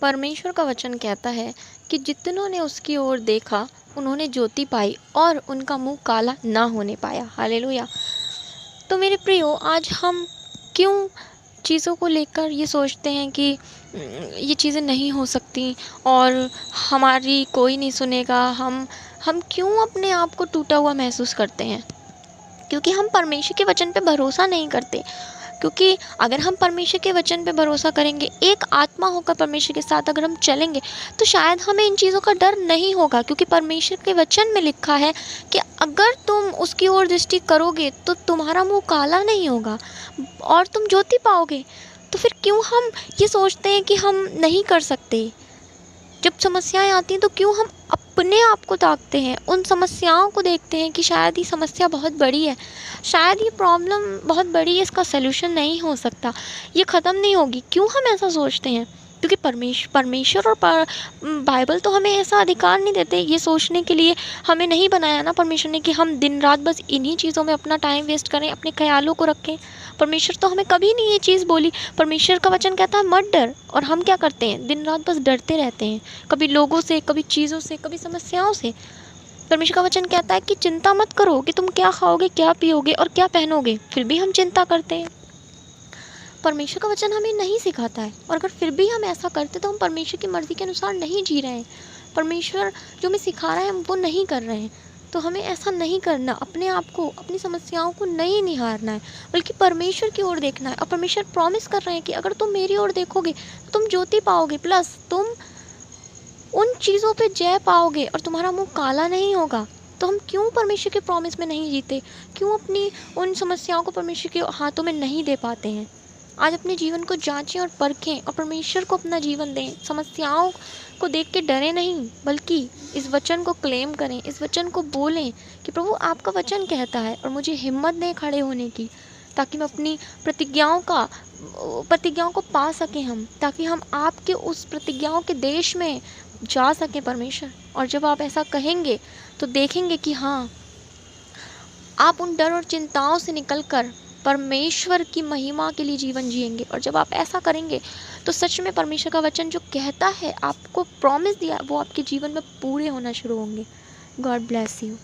परमेश्वर का वचन कहता है कि जितनों ने उसकी ओर देखा उन्होंने ज्योति पाई और उनका मुंह काला ना होने पाया। हालेलुया। तो मेरे प्रियो, आज हम क्यों चीज़ों को लेकर ये सोचते हैं कि ये चीज़ें नहीं हो सकती और हमारी कोई नहीं सुनेगा। हम क्यों अपने आप को टूटा हुआ महसूस करते हैं? क्योंकि हम परमेश्वर के वचन पे भरोसा नहीं करते। क्योंकि अगर हम परमेश्वर के वचन पे भरोसा करेंगे, एक आत्मा होकर परमेश्वर के साथ अगर हम चलेंगे, तो शायद हमें इन चीज़ों का डर नहीं होगा। क्योंकि परमेश्वर के वचन में लिखा है कि अगर तुम उसकी ओर दृष्टि करोगे तो तुम्हारा मुंह काला नहीं होगा और तुम ज्योति पाओगे। तो फिर क्यों हम ये सोचते हैं कि हम नहीं कर सकते? जब समस्याएं आती हैं तो क्यों हम अपने आप को ताकते हैं, उन समस्याओं को देखते हैं कि शायद ये समस्या बहुत बड़ी है, शायद ये प्रॉब्लम बहुत बड़ी है, इसका सलूशन नहीं हो सकता, ये ख़त्म नहीं होगी। क्यों हम ऐसा सोचते हैं? क्योंकि परमेश्वर और बाइबल तो हमें ऐसा अधिकार नहीं देते ये सोचने के लिए। हमें नहीं बनाया ना परमेश्वर ने कि हम दिन रात बस इन्हीं चीज़ों में अपना टाइम वेस्ट करें, अपने ख्यालों को रखें। परमेश्वर तो हमें कभी नहीं ये चीज़ बोली। परमेश्वर का वचन कहता है मत डर, और हम क्या करते हैं? दिन रात बस डरते रहते हैं, कभी लोगों से, कभी चीज़ों से, कभी समस्याओं से। परमेश्वर का वचन कहता है कि चिंता मत करो कि तुम क्या खाओगे, क्या पियोगे और क्या पहनोगे, फिर भी हम चिंता करते हैं। परमेश्वर का वचन हमें नहीं सिखाता है, और अगर फिर भी हम ऐसा करते तो हम परमेश्वर की मर्ज़ी के अनुसार नहीं जी रहे हैं। परमेश्वर जो हमें सिखा रहा है हम वो नहीं कर रहे हैं। तो हमें ऐसा नहीं करना, अपने आप को, अपनी समस्याओं को नहीं निहारना है, बल्कि परमेश्वर की ओर देखना है। और परमेश्वर प्रॉमिस कर रहे हैं कि अगर तुम मेरी ओर देखोगे तो तुम ज्योति पाओगे, प्लस तुम उन चीज़ों पे जय पाओगे और तुम्हारा मुंह काला नहीं होगा। तो हम क्यों परमेश्वर के प्रॉमिस में नहीं जीते? क्यों अपनी उन समस्याओं को परमेश्वर के हाथों में नहीं दे पाते हैं? आज अपने जीवन को जांचें और परखें और परमेश्वर को अपना जीवन दें। समस्याओं को देख के डरे नहीं, बल्कि इस वचन को क्लेम करें, इस वचन को बोलें कि प्रभु आपका वचन कहता है और मुझे हिम्मत दें खड़े होने की, ताकि मैं अपनी प्रतिज्ञाओं को पा सकें हम, ताकि हम आपके उस प्रतिज्ञाओं के देश में जा सकें परमेश्वर। और जब आप ऐसा कहेंगे तो देखेंगे कि हाँ, आप उन डर और चिंताओं से निकलकर परमेश्वर की महिमा के लिए जीवन जिएंगे। और जब आप ऐसा करेंगे तो सच में परमेश्वर का वचन जो कहता है, आपको प्रॉमिस दिया, वो आपके जीवन में पूरे होना शुरू होंगे। God bless you.